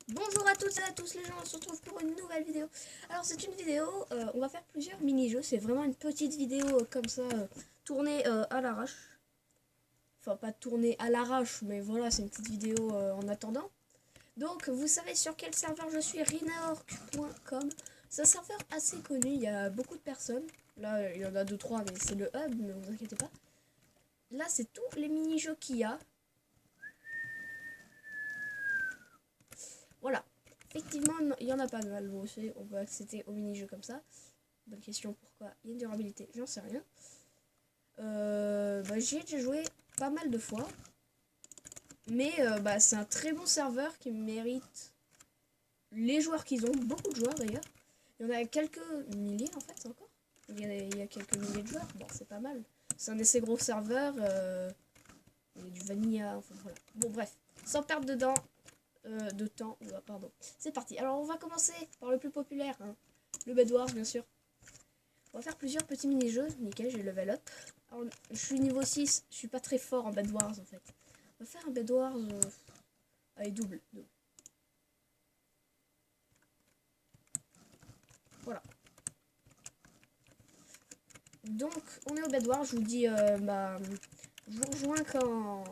Bonjour à toutes et à tous les gens, on se retrouve pour une nouvelle vidéo. Alors c'est une vidéo, on va faire plusieurs mini-jeux, c'est vraiment une petite vidéo comme ça, tournée à l'arrache. Enfin pas tournée à l'arrache, mais voilà, c'est une petite vidéo en attendant. Donc vous savez sur quel serveur je suis, rinaorg.com. C'est un serveur assez connu, il y a beaucoup de personnes. Là il y en a 2-3 mais c'est le hub, ne vous inquiétez pas. Là c'est tous les mini-jeux qu'il y a. Voilà. Effectivement, il y en a pas mal. Bon, aussi, on peut accéder au mini-jeu comme ça. Bonne question, pourquoi il y a une durabilité, j'en sais rien. J'y ai déjà joué pas mal de fois. Mais c'est un très bon serveur qui mérite les joueurs qu'ils ont. Beaucoup de joueurs d'ailleurs. Il y en a quelques milliers en fait encore. Il y a quelques milliers de joueurs. Bon, c'est pas mal. C'est un assez gros serveur. Il y a du vanilla. Enfin voilà. Bon, bref. Sans perdre de temps. Pardon. C'est parti. Alors, on va commencer par le plus populaire. Hein. Le Bed Wars, bien sûr. On va faire plusieurs petits mini-jeux. Nickel, j'ai level up. Alors, je suis niveau 6. Je suis pas très fort en Bed Wars, en fait. On va faire un Bed Wars... Allez, double. Voilà. Donc, on est au Bed Wars. Je vous dis... je vous rejoins quand...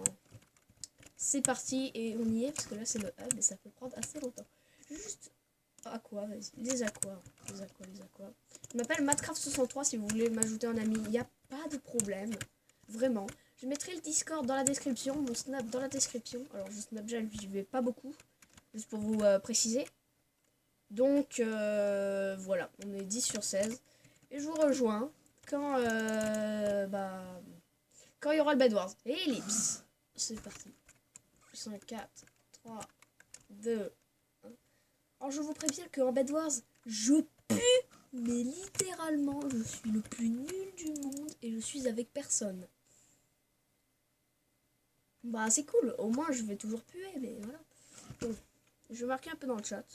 C'est parti et on y est. Parce que là, c'est le hub et ça peut prendre assez longtemps. Juste... Aqua, vas-y. Les aquas. Je m'appelle Madcraft63 si vous voulez m'ajouter un ami. Il n'y a pas de problème. Vraiment. Je mettrai le Discord dans la description. Mon Snap dans la description. Alors, je Snapchat, j'y vais pas beaucoup. Juste pour vous préciser. Donc, voilà. On est 10 sur 16. Et je vous rejoins quand, quand il y aura le Bed Wars. Et Ellipse. C'est parti. 5, 4, 3, 2, 1. Alors, je vous préviens qu'en Bed Wars, je pue. Mais littéralement, je suis le plus nul du monde et je suis avec personne. Bah c'est cool, au moins je vais toujours puer, mais voilà. Bon, je vais marquer un peu dans le chat.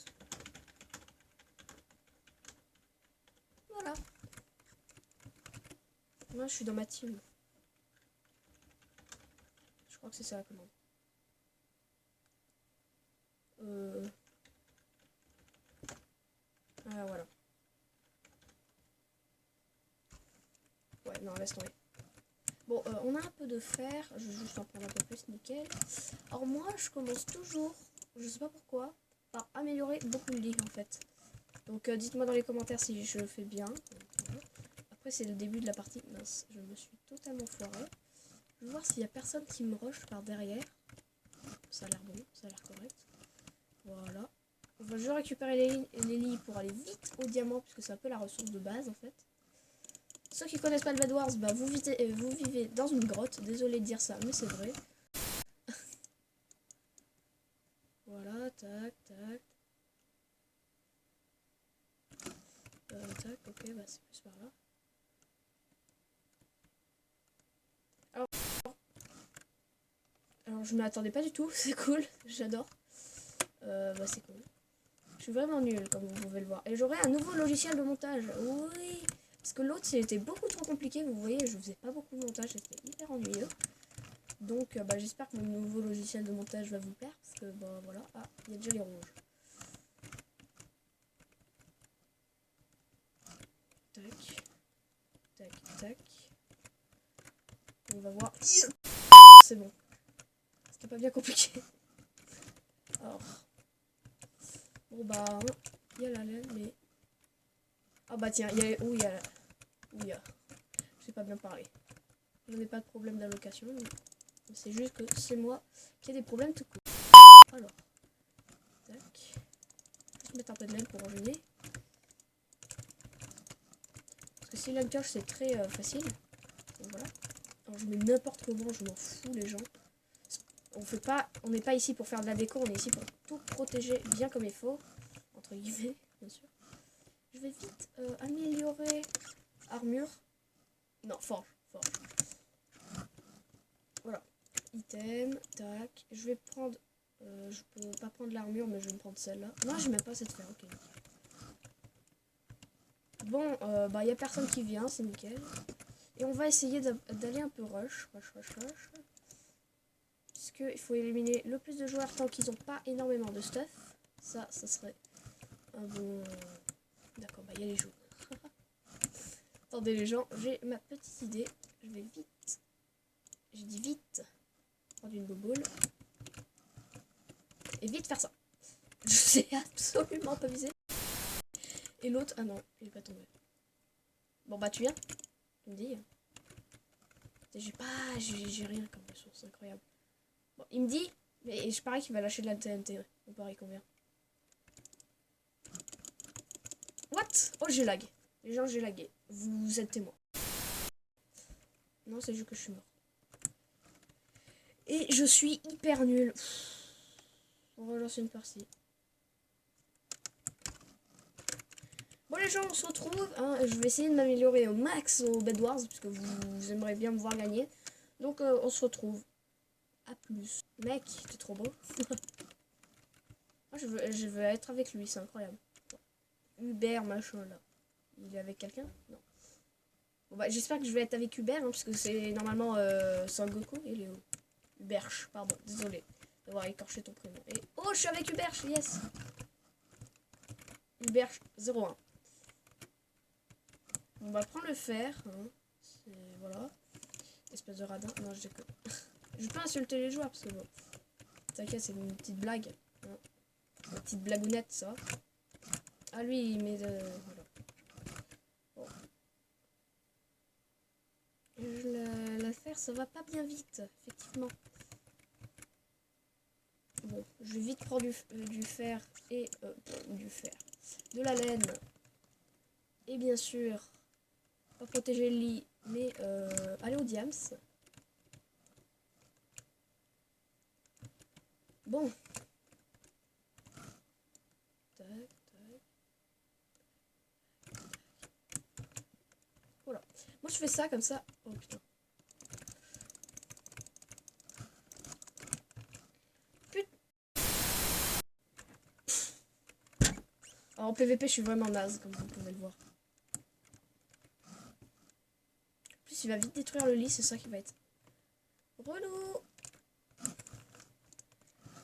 Voilà. Moi je suis dans ma team. Je crois que c'est ça la commande. Ah voilà. Ouais, non, laisse tomber. Bon, on a un peu de fer. Je vais juste en prendre un peu plus, nickel. Alors moi, je commence toujours, je sais pas pourquoi, par améliorer beaucoup le lit en fait. Donc dites-moi dans les commentaires si je fais bien. Après, c'est le début de la partie. Mince, je me suis totalement foiré. Je vais voir s'il y a personne qui me rush par derrière. Ça a l'air bon, ça a l'air correct. Voilà. Je vais récupérer les lits pour aller vite au diamant, puisque c'est un peu la ressource de base en fait. Ceux qui connaissent pas le Bed Wars, vous vivez dans une grotte. Désolé de dire ça, mais c'est vrai. Voilà, tac, tac. Tac, ok, c'est plus par là. Alors je m'attendais pas du tout, c'est cool, j'adore. C'est cool. Je suis vraiment nulle, comme vous pouvez le voir. Et j'aurai un nouveau logiciel de montage. Oui. Parce que l'autre, c'était beaucoup trop compliqué. Vous voyez, je faisais pas beaucoup de montage. C'était hyper ennuyeux. Donc, j'espère que mon nouveau logiciel de montage va vous plaire. Parce que, voilà. Ah, il y a déjà les rouges. Tac. Tac, tac. On va voir. C'est bon. C'était pas bien compliqué. Alors. Bon, il y a la laine, mais... Ah tiens, il y a... Où il y a... Où il y a... J'ai pas bien parlé. Je n'ai pas de problème d'allocation. C'est juste que c'est moi qui ai des problèmes tout court. Alors. Tac. Je vais mettre un peu de laine pour enchaîner. Parce que si la pioche c'est très facile. Donc voilà. Alors je mets n'importe comment, je m'en fous les gens. On n'est pas ici pour faire de la déco, on est ici pour tout protéger bien comme il faut. Entre guillemets, bien sûr. Je vais vite améliorer armure. Non, forge. Voilà. Item, tac. Je vais prendre... je peux pas prendre l'armure, mais je vais me prendre celle-là. Non, j'ai même pas cette fer, ok. Bon, y a personne qui vient, c'est nickel. Et on va essayer d'aller un peu rush. Puisque il faut éliminer le plus de joueurs tant qu'ils n'ont pas énormément de stuff. Ça serait un bon... D'accord, bah il y a les jaunes. Attendez les gens, j'ai ma petite idée. Je vais vite. J'ai dit vite. Prendre une boboule. Et vite faire ça. Je sais absolument pas viser. Et l'autre, ah non, il est pas tombé. Bon bah tu viens. Tu me dis. J'ai rien comme ressource, incroyable. Bon, il me dit, mais je parie qu'il va lâcher de la TNT. On parie combien? What? Oh j'ai lag. Les gens j'ai lagué. Vous êtes témoin. Non c'est juste que je suis mort. Et je suis hyper nul. On va lancer une partie. Bon les gens on se retrouve. Hein, je vais essayer de m'améliorer au max au Bed Wars. Parce que vous aimeriez bien me voir gagner. Donc on se retrouve. A plus. Mec, t'es trop beau. Moi, je veux être avec lui, c'est incroyable. Hubert, machin, là. Il est avec quelqu'un? Non. Bon, bah, j'espère que je vais être avec Hubert, hein, puisque c'est normalement Son Goku. Il est où? Huberch, pardon, désolé d'avoir écorché ton prénom. Et... oh, je suis avec Huberch, yes! Huberch 01. On va prendre le fer. Hein. Voilà. Espèce de radin. Non, je déconne. Je peux insulter les joueurs parce que bon. T'inquiète, c'est une petite blague. Hein. Une petite blagounette, ça. Ah, lui, il met de... voilà. Bon. La fer, ça va pas bien vite, effectivement. Bon, je vais vite prendre du fer et... du fer. De la laine. Et bien sûr, pas protéger le lit, mais aller au diams. Bon. Tac, tac. Voilà. Moi je fais ça comme ça. Oh putain. Alors en PVP je suis vraiment naze comme vous pouvez le voir. En plus il va vite détruire le lit, c'est ça qui va être relou.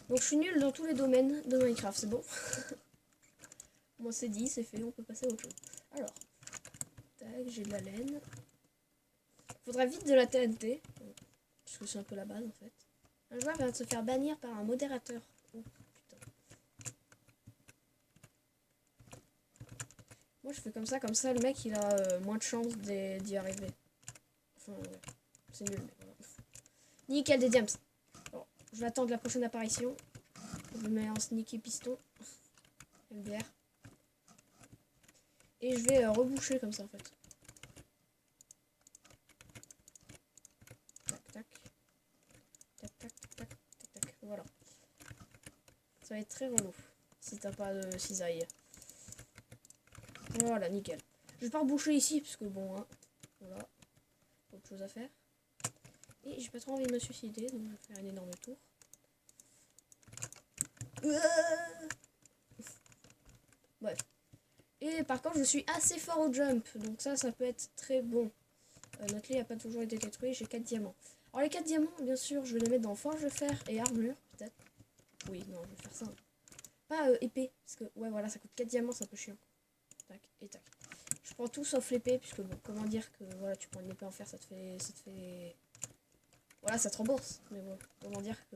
Donc je suis nulle dans tous les domaines de Minecraft, c'est bon. Moi c'est dit, c'est fait, on peut passer à autre chose. Alors, tac, j'ai de la laine. Faudrait vite de la TNT. Parce que c'est un peu la base en fait. Un joueur vient de se faire bannir par un modérateur. Oh putain. Moi je fais comme ça le mec il a moins de chance d'y arriver. Enfin ouais. C'est nul mais voilà. Nickel des diams. Bon, je vais attendre la prochaine apparition. Je mets un sneaky piston. MDR. Et je vais reboucher comme ça en fait. Tac tac. Tac tac tac tac tac. Voilà. Ça va être très relou. Si t'as pas de cisaille. Voilà, nickel. Je vais pas reboucher ici parce que bon hein. Voilà. Autre chose à faire. Et j'ai pas trop envie de me suicider, donc je vais faire un énorme tour. Bref. Et par contre, je suis assez fort au jump, donc ça peut être très bon. Notre lit n'a pas toujours été détruit, j'ai 4 diamants. Alors les 4 diamants, bien sûr, je vais les mettre dans forge de fer et armure, peut-être. Oui, non, je vais faire ça. Pas épée, parce que, ouais, voilà, ça coûte 4 diamants, c'est un peu chiant. Tac, et tac. Je prends tout sauf l'épée, puisque, bon, comment dire que, voilà, tu prends une épée en fer, ça te fait... Voilà, ça te rembourse. Mais bon, comment dire que...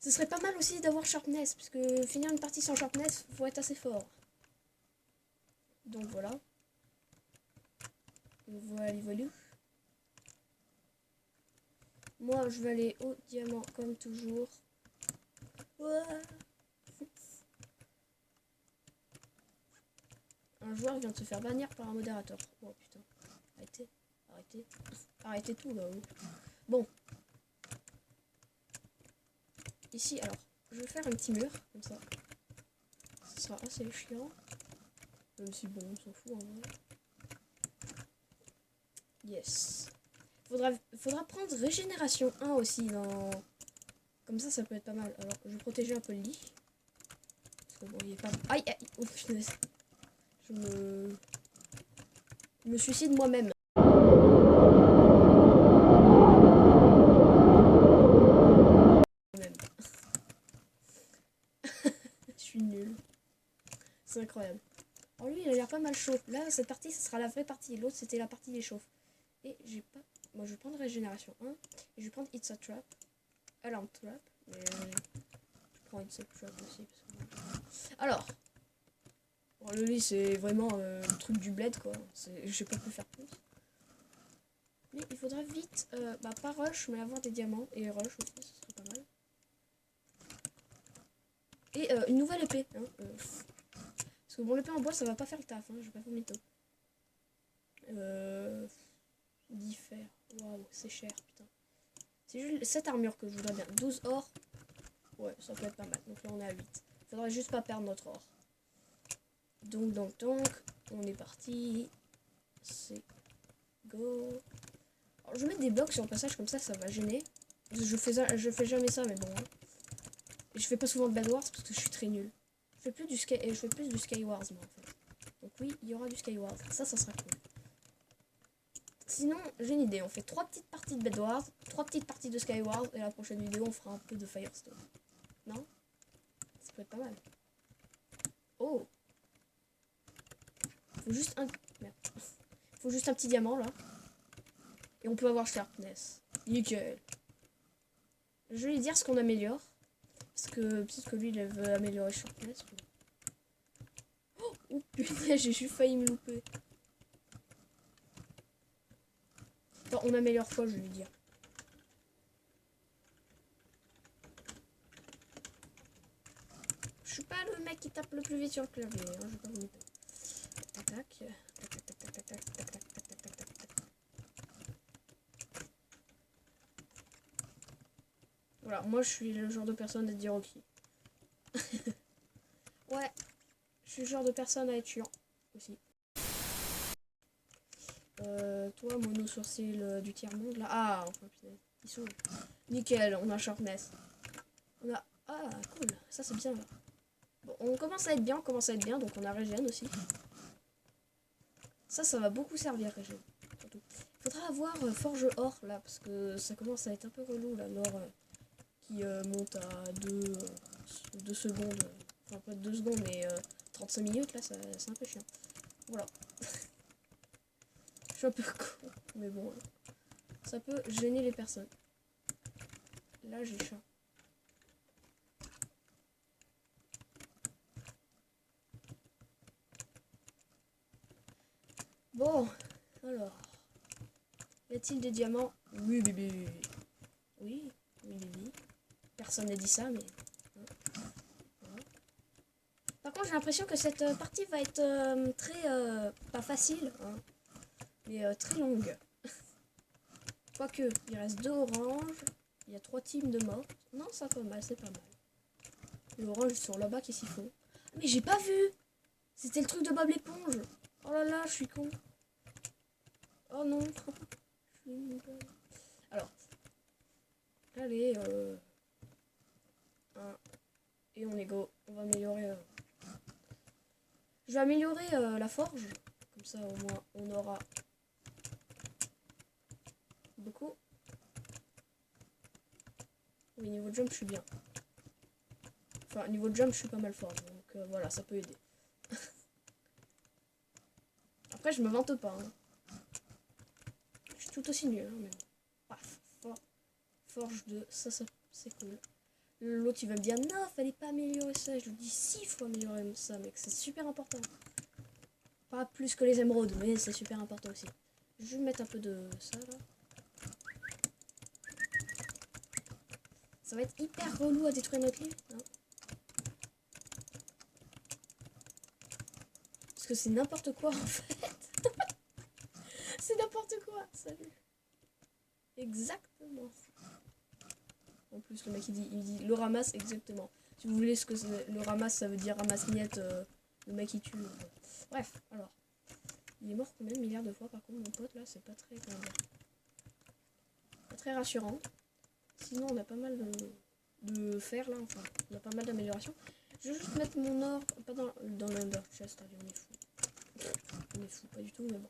Ce serait pas mal aussi d'avoir sharpness, puisque finir une partie sans sharpness, faut être assez fort. Donc voilà. Voilà. Moi, je vais aller au diamant, comme toujours. Ouais. Un joueur vient de se faire bannir par un modérateur. Oh putain. Arrêtez tout là-haut. Bon. Ici, alors, je vais faire un petit mur, comme ça. Ce sera assez chiant. Même si bon, on s'en fout en vrai. Yes. Faudra prendre régénération 1 aussi dans... Comme ça peut être pas mal. Alors, je vais protéger un peu le lit. Parce que bon, il est pas... Aïe, aïe. Oh, punaise. Je me suicide moi-même. suis nul. C'est incroyable. Alors lui, il a l'air pas mal chaud. Là, cette partie, ça sera la vraie partie. L'autre, c'était la partie des chauffes. Et j'ai pas... Moi, je vais prendre Régénération 1. Et je vais prendre It's a Trap. Alarm Trap. Mais je prends It's a Trap aussi. Parce que... Alors. Bon, lui, c'est vraiment le truc du bled, quoi. J'ai pas pu faire plus. Mais il faudra vite, pas rush, mais avoir des diamants. Et rush aussi, ça serait pas mal. Et une nouvelle épée. Hein, parce que bon, l'épée en bois, ça va pas faire le taf. Hein, je vais pas faire mytho. 10 fer. Waouh, c'est cher, putain. C'est juste cette armure que je voudrais bien. 12 or. Ouais, ça peut être pas mal. Donc là, on est à 8. Faudrait juste pas perdre notre or. Donc, on est parti. C'est go. Alors, je vais mettre des blocs sur le passage, comme ça va gêner. Je fais jamais ça, mais bon. Hein. Et je fais pas souvent de Bed Wars parce que je suis très nul. Je fais plus du Skywars, moi, en fait. Donc oui, il y aura du Skywars. Ça sera cool. Sinon, j'ai une idée. On fait 3 petites parties de Bed Wars, 3 petites parties de Skywars, et la prochaine vidéo, on fera un peu de Firestone. Non? Ça peut être pas mal. Oh! Faut juste un... Merde. Faut juste un petit diamant, là. Et on peut avoir Sharpness. Nickel. Je vais lui dire ce qu'on améliore. Parce que peut-être que lui, il veut améliorer Sharpness. Oh putain, j'ai juste failli me louper. Attends, on améliore quoi, je vais lui dire. Je suis pas le mec qui tape le plus vite sur le clavier, hein, je vais pas vous mettre. Tac, tac, tac, tac, tac, tac, tac, tac, tac, tac, tac, tac, tac, tac. Voilà, moi je suis le genre de personne à dire ok. Ouais, je suis le genre de personne à être chiant aussi. Toi, mono sourcil du tiers-monde là. Ah, enfin putain, ils sont. Nickel, on a Sharpness. On a. Ah, cool, ça c'est bien là. Bon, on commence à être bien, donc on a Régène aussi. Ça va beaucoup servir, Régène. Surtout. Faudra avoir Forge Or là, parce que ça commence à être un peu relou là, l'or qui monte à 2 secondes. Enfin, pas 2 secondes, mais 35 minutes là, c'est un peu chiant. Voilà. Je suis un peu con, mais bon, ça peut gêner les personnes. Là, j'ai chat. Bon, alors. Y a-t-il des diamants? Oui, bébé. Oui, oui, bébé. Personne n'a dit ça, mais... Voilà. Par contre, j'ai l'impression que cette partie va être très... pas facile, hein, mais très longue. Quoique, il reste 2 oranges. Il y a 3 teams de morts. Non, ça pas mal, c'est pas mal. Les oranges sont là-bas qui s'y font. Mais j'ai pas vu! C'était le truc de Bob l'éponge. Oh là là, je suis con. Oh non. Alors. Allez, et on est go. On va améliorer. Je vais améliorer la forge. Comme ça, au moins, on aura beaucoup. Oui, niveau jump, je suis bien. Enfin, niveau jump, je suis pas mal fort. Donc voilà, ça peut aider. Après, je me vante pas. Hein. Je suis tout aussi nul. Hein, mais... Paf, forge de... Ça c'est cool. L'autre, il va me dire, non, fallait pas améliorer ça. Je lui dis, si, il faut améliorer ça, mec. C'est super important. Pas plus que les émeraudes, mais c'est super important aussi. Je vais mettre un peu de ça, là. Ça va être hyper relou à détruire notre lit. Hein. Parce que c'est n'importe quoi, en fait. C'est n'importe quoi. Salut. Exactement. En plus, le mec, il dit le ramasse, exactement. Si vous voulez ce que le ramasse, ça veut dire ramasse-miette. Le mec, il tue. Bref, alors. Il est mort combien de milliards de fois, par contre, mon pote, là, c'est pas très... Pas très rassurant. Sinon, on a pas mal de fer, là, enfin, on a pas mal d'améliorations. Je vais juste mettre mon or, pas dans l'under chest, allez, on est fou. On est fou, pas du tout, mais bon.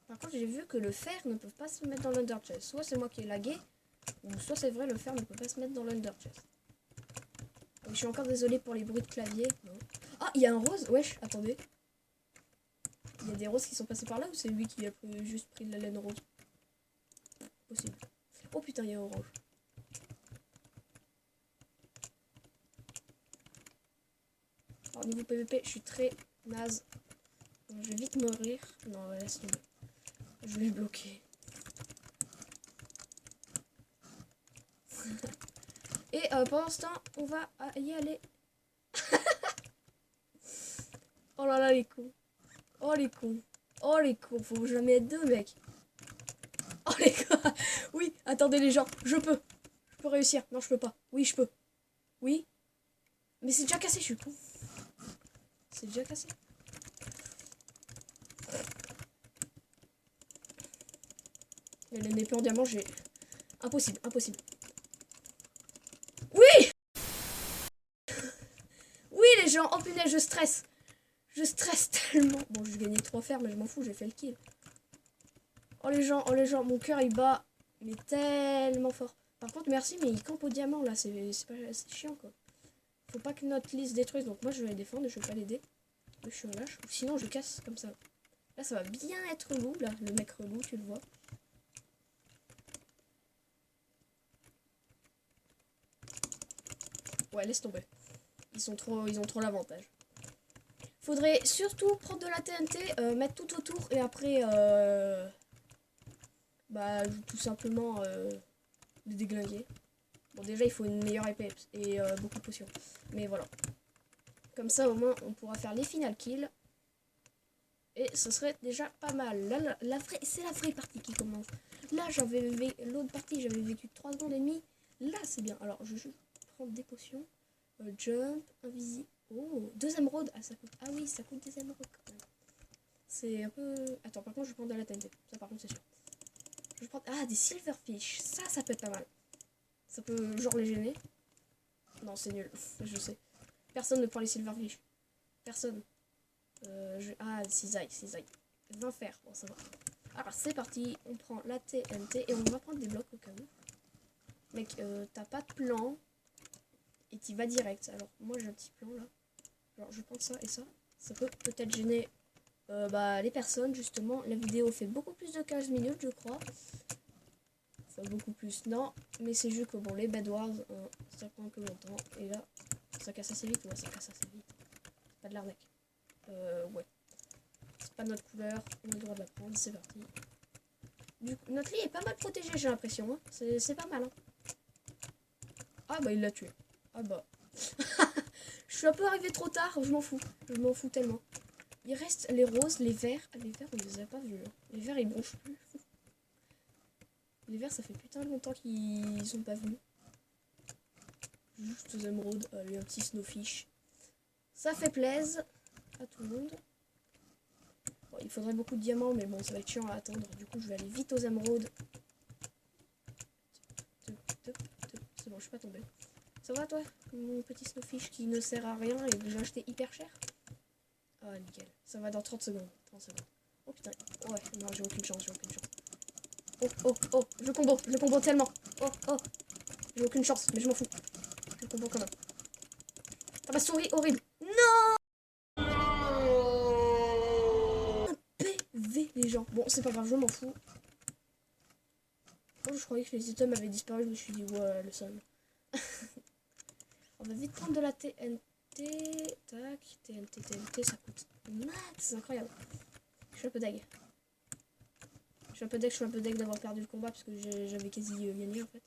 Par contre, j'ai vu que le fer ne peut pas se mettre dans l'under chest. Soit c'est moi qui ai lagué, ou soit c'est vrai, le fer ne peut pas se mettre dans l'under chest. Je suis encore désolée pour les bruits de clavier. Non. Ah, il y a un rose. Wesh, attendez. Il y a des roses qui sont passées par là ou c'est lui qui a juste pris de la laine rose? Possible. Oh putain, il y a orange. Alors niveau PVP, je suis très naze. Je vais vite mourir. Non, laisse tomber. Je vais bloquer. Et pendant ce temps, on va y aller. Oh là là, les cons. Oh les cons. Oh les cons. Faut jamais être deux, mec. Oh les gars. Oui, attendez les gens. Je peux. Je peux réussir. Non, je peux pas. Oui, je peux. Oui. Mais c'est déjà cassé, je suis con. C'est déjà cassé. Mais les épées en diamant, j'ai... Impossible, impossible. Oui. Oui, les gens. Oh punaise, je stresse. Je stresse tellement. Bon, je gagnais 3 fers, mais je m'en fous, j'ai fait le kill. Oh les gens, mon cœur il bat. Mais tellement fort. Par contre, merci, mais il campe au diamant là. C'est chiant quoi. Faut pas que notre liste détruise. Donc moi, je vais les défendre, je vais pas l'aider. Je suis relâche. Ou sinon, je casse comme ça. Là, ça va bien être relou, là. Le mec relou, tu le vois. Ouais, laisse tomber. Ils ont trop l'avantage. Faudrait surtout prendre de la TNT, mettre tout autour et après, bah, tout simplement les déglinguer. Bon, déjà, il faut une meilleure épée et beaucoup de potions. Mais voilà. Comme ça, au moins, on pourra faire les final kills. Et ce serait déjà pas mal. Là, c'est la vraie partie qui commence. Là, l'autre partie, j'avais vécu 3 secondes et demie. Là, c'est bien. Alors, je vais juste prendre des potions. Jump, invisible. Oh, 2 émeraudes. Ah, ça coûte. Ah oui, ça coûte des émeraudes quand même. C'est un peu. Attends, par contre, je vais prendre de la TNT. Ça, par contre, c'est sûr. Je vais prendre. Ah, des silverfish. Ça peut être pas mal. Ça peut, genre, les gêner. Non, c'est nul. Je sais. Personne ne prend les silverfish. Personne. Ah, cisaille. 20 fers. Bon, ça va. Alors, c'est parti. On prend la TNT et on va prendre des blocs au cas où. Mec, t'as pas de plan. Et t'y vas direct. Alors, moi, j'ai un petit plan là. Alors, je prends ça et ça. Ça peut peut-être gêner bah, les personnes, justement. La vidéo fait beaucoup plus de 15 minutes, je crois. Enfin, beaucoup plus. Non, mais c'est juste que bon, les Bed Wars, ça prend un peu longtemps. Et là, ça casse assez vite. Ouais, ça casse assez vite. Pas de l'arnaque. Ouais. C'est pas notre couleur. On a le droit de la prendre. C'est parti. Du coup, notre lit est pas mal protégé, j'ai l'impression. Hein. C'est pas mal. Hein. Ah bah, il l'a tué. Ah bah. Je suis un peu arrivé trop tard. Je m'en fous. Je m'en fous tellement. Il reste les roses, les verts. Ah, les verts, on les a pas vus. Hein. Les verts, ils bronchent plus. Les verts, ça fait putain longtemps qu'ils sont pas venus. Juste aux émeraudes. Allez, un petit snowfish. Ça fait plaisir à tout le monde. Bon, il faudrait beaucoup de diamants, mais bon, ça va être chiant à attendre. Du coup, je vais aller vite aux émeraudes. C'est bon, je suis pas tombée. Ça va, toi? Mon petit snowfish qui ne sert à rien et que j'ai acheté hyper cher. Ah, nickel. Ça va dans 30 secondes. 30 secondes. Oh putain. Ouais, non, j'ai aucune chance, Oh, je combo tellement. Oh, j'ai aucune chance, mais je m'en fous. Je combo quand même. Ah bah, souris horrible. Non! Un PV, les gens. Bon, c'est pas grave, je m'en fous. Oh, je croyais que les items avaient disparu, je me suis dit, ouais, le seul. On va vite prendre de la TNT. Tac, TNT, ça coûte max, c'est incroyable. Je suis un peu deg. Je suis un peu deg d'avoir perdu le combat parce que j'avais quasi gagné en fait.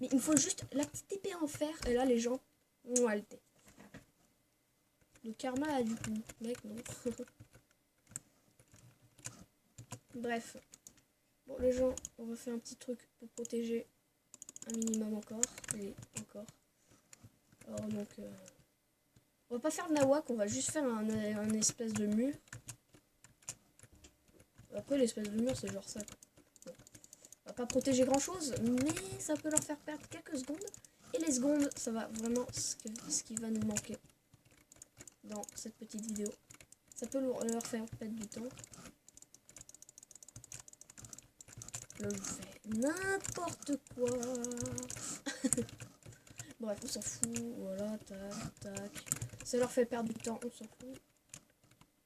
Mais il me faut juste la petite épée en fer et là les gens ont halté. Le karma du coup, mec non. Bref. Bon les gens, on va faire un petit truc pour protéger un minimum encore. Et encore. Alors donc on va pas faire de nawak, on va juste faire un espèce de mur. Après l'espèce de mur c'est genre ça. Bon. On va pas protéger grand chose, mais ça peut leur faire perdre quelques secondes. Et les secondes, ça va vraiment ce qui va nous manquer dans cette petite vidéo. Ça peut leur faire perdre du temps. Là je fais n'importe quoi. Bref, on s'en fout. Voilà, tac, tac. Ça leur fait perdre du temps, on s'en fout.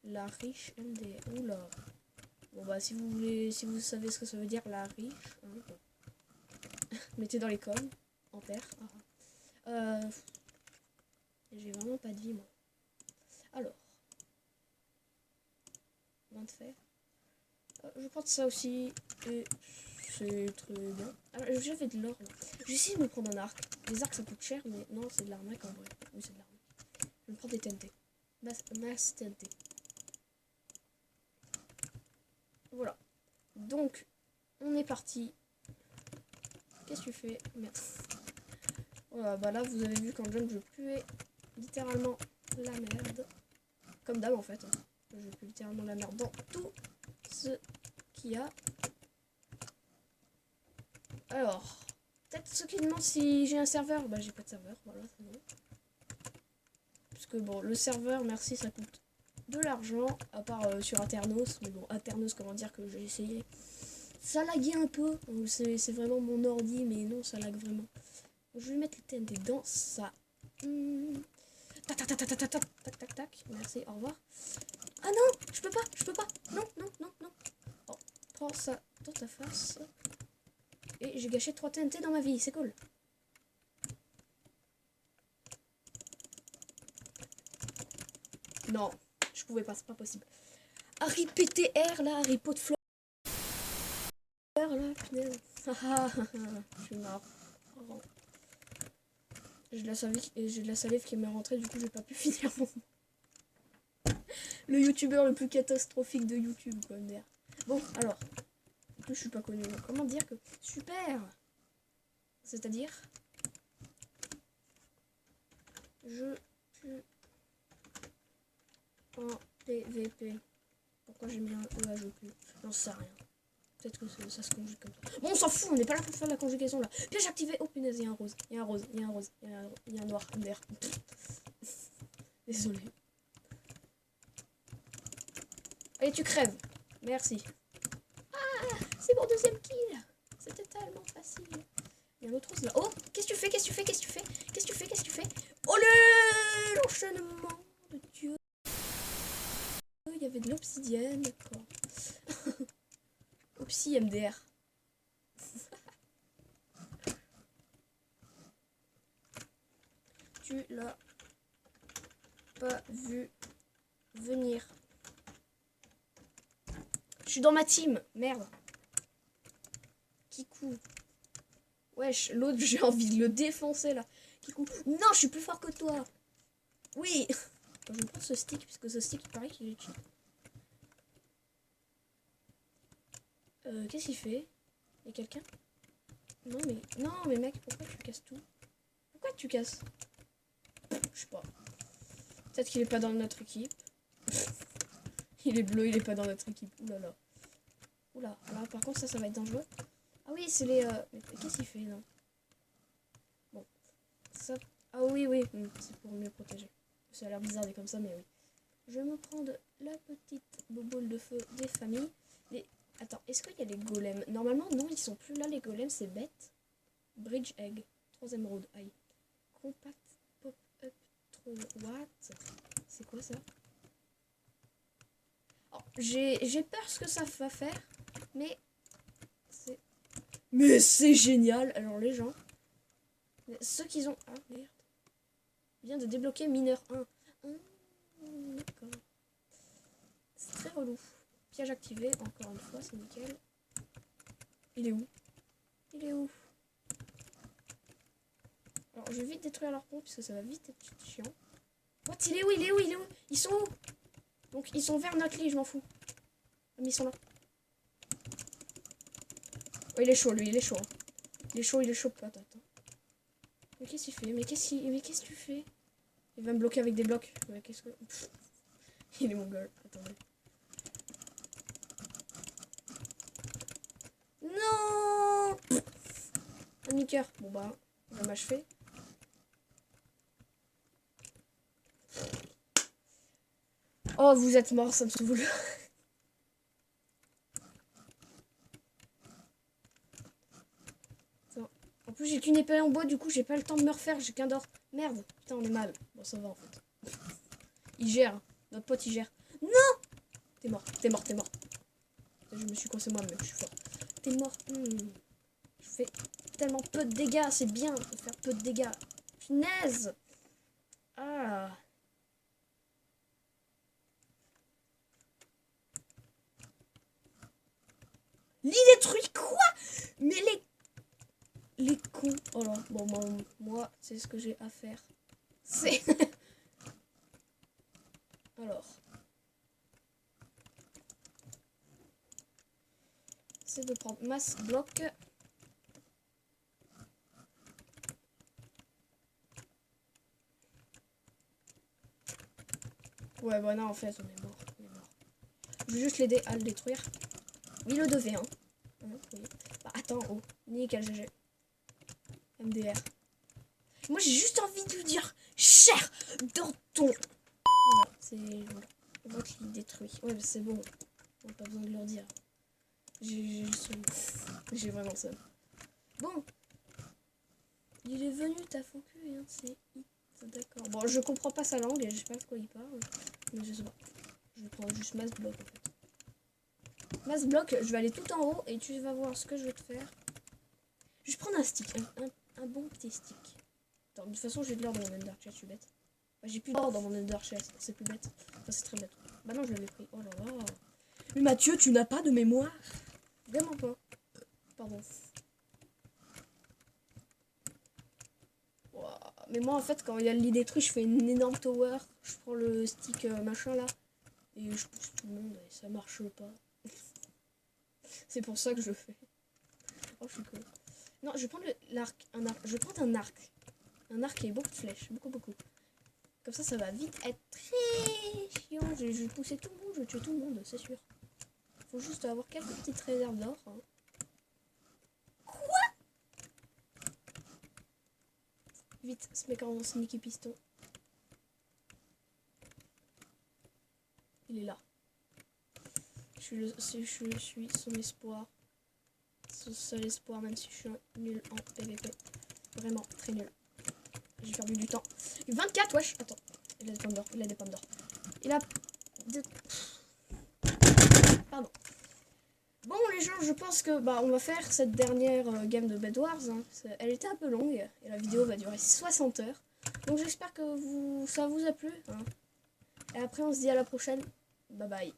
La riche MD. Oula. Bon bah si vous voulez, si vous savez ce que ça veut dire la riche, hein, bon. Mettez dans les coms, en paire. J'ai vraiment pas de vie moi. Alors. 20 de fer. Je prends ça aussi. Et c'est très bien. Alors j'avais de l'or là. J'ai essayé de me prendre un arc. Les arcs ça coûte cher, mais non, c'est de l'arnaque en vrai. Oui, c'est de l'arnaque. Je me prends des TNT. Masse TNT. Voilà. Donc, on est parti. Qu'est-ce que tu fais? Merde. Voilà, bah là, vous avez vu qu'en jump, je puais littéralement la merde. Comme d'hab, en fait. Hein. Je pue littéralement la merde dans tout ce qu'il y a. Alors, peut-être ceux qui demandent si j'ai un serveur. Bah, j'ai pas de serveur. Voilà, c'est bon. Parce que, bon, le serveur, merci, ça coûte de l'argent. À part sur Aternos. Mais bon, Aternos, comment dire que j'ai essayé. Ça laguait un peu. C'est vraiment mon ordi, mais non, ça lag vraiment. Je vais mettre le TNT dans ça. Tac, tac, tac, tac, tac, tac, tac, tac, tac. Merci, au revoir. Ah non, je peux pas. Non, non, non, non. Oh, prends ça dans ta face. Et j'ai gâché 3 TNT dans ma vie, c'est cool. Non, je pouvais pas, c'est pas possible. Harry PTR là, Harry Pot de fleurs là, punaise. Je suis marre. J'ai de la salive qui m'est rentrée, du coup j'ai pas pu finir mon... Le youtubeur le plus catastrophique de YouTube, quoi, merde. Bon, alors, je suis pas connu. Comment dire que... Super. C'est-à-dire... Je tue en PVP. Pourquoi j'ai mis un E à je pue? J'en sais rien. Peut-être que ça se conjugue comme ça. Bon, on s'en fout, on n'est pas là pour faire de la conjugaison, là. Piège activé. Oh, punaise, il y a un rose. Il y a un rose. Il y a un rose. Il y a un noir. MDR. Désolé. Allez, tu crèves. Merci. Ah, c'est mon deuxième kill. C'était tellement facile. Il y a un autre rose là. Oh, qu'est-ce que tu fais? Qu'est-ce que tu fais? Qu'est-ce que tu fais? Qu'est-ce que tu fais? Qu'est-ce que tu fais? Oh, l'enchaînement de Dieu. Il y avait de l'obsidienne, d'accord. Opsi MDR. Tu l'as pas vu venir. Je suis dans ma team. Merde. Kikou. Wesh, l'autre, j'ai envie de le défoncer là. Kikou. Non, je suis plus fort que toi. Oui. Je prends ce stick, puisque ce stick, il paraît qu'il est cheap. Qu'est-ce qu'il fait? Il y a quelqu'un? Non, mais mec, pourquoi tu casses tout? Pourquoi tu casses? Je sais pas. Peut-être qu'il est pas dans notre équipe. Il est bleu, il est pas dans notre équipe. Oulala. Oula, alors par contre, ça va être dangereux. Ah oui, c'est les... Mais qu'est-ce qu'il fait, non? Bon. Ça... Ah oui, c'est pour mieux protéger. Ça a l'air bizarre d'être comme ça, mais oui. Je vais me prendre la petite boule de feu des familles. Attends, est-ce qu'il y a les golems? Normalement, non, ils sont plus là, les golems, c'est bête. Bridge egg. 3 émeraudes. Aïe. Compact pop-up trop. What? C'est quoi ça? Oh, j'ai peur ce que ça va faire, mais c'est génial. Alors les gens, ceux qui ont... Ah merde. Vient de débloquer mineur 1. D'accord. C'est très relou. Piège activé, encore une fois, c'est nickel. Il est où? Il est où? Alors je vais vite détruire leur pont, puisque ça va vite être chiant. What? Il est où? Il est où? Il est où? Ils sont où? Donc ils sont vers notre lit, je m'en fous. Mais ils sont là. Oh, il est chaud, lui, il est chaud. Il est chaud, patate. Mais qu'est-ce qu'il fait? Mais qu'est-ce que tu fais? Il va me bloquer avec des blocs. Mais qu'est-ce que... Pff. Il est mon gueule. Attendez. Non! Un niqueur. Bon bah, il va m'achever. Oh, vous êtes mort, ça me saoule. En plus, J'ai qu'une épée en bois, du coup j'ai pas le temps de me refaire, j'ai qu'un d'or. Merde, putain on est mal. Bon ça va en fait. Il gère, notre pote il gère. Non. T'es mort, t'es mort, t'es mort. Je me suis coincé moi-même, je suis fort. T'es mort. Je fais tellement peu de dégâts, c'est bien de faire peu de dégâts. Punaise. Ah. Lit détruit quoi? Mais les cons. Oh là, bon moi c'est ce que j'ai à faire. C'est alors. C'est de prendre masse bloc. Ouais bah non en fait on est mort. On est mort. Je vais juste l'aider à le détruire. Oui le devait hein. Oui. Bah attends oh. Nickel GG. MDR. Moi j'ai juste envie de lui dire cher dans ton. Voilà, c'est. Voilà. On voit qu'il détruit. Ouais mais c'est bon. On n'a pas besoin de leur dire. J'ai vraiment ça. Bon. Il est venu ta faux cul, hein, c'est it. D'accord. Bon, je comprends pas sa langue et je sais pas de quoi il parle. Mais je sais pas. Je vais prendre juste masse bloc en fait. Masse bloc, je vais aller tout en haut et tu vas voir ce que je vais te faire. Je vais prendre un stick, un bon petit stick. Attends, de toute façon, j'ai de l'or dans mon ender chest, je suis bête. Bah, j'ai plus d'or dans mon ender chest, c'est plus bête. Enfin, c'est très bête. Bah non, je l'avais pris. Oh là là. Mais Mathieu, tu n'as pas de mémoire. Vraiment pas. Pardon. Mais moi en fait quand il y a le lit détruit je fais une énorme tower. Je prends le stick machin là. Et je pousse tout le monde et ça marche pas. C'est pour ça que je le fais. Oh je suis cool. Non je vais prendre l'arc. Je vais prendre un arc. Un arc et beaucoup de flèches. Beaucoup. Comme ça va vite être très chiant. Je vais pousser tout le monde, je vais tuer tout le monde, c'est sûr. Faut juste avoir quelques petites réserves d'or. Hein. Vite, ce mec en sneaky piston. Il est là. Je suis son espoir. Son seul espoir, même si je suis nul en PVP. Vraiment, très nul. J'ai perdu du temps. 24, wesh. Attends. Il a des pommes d'or. Il a des pommes d'or. Il a... Pardon. Bon, les gens, je pense que on va faire cette dernière game de Bed Wars. Hein. Elle était un peu longue. Et la vidéo va durer 60 heures. Donc j'espère que ça vous a plu. Hein. Et après, on se dit à la prochaine. Bye bye.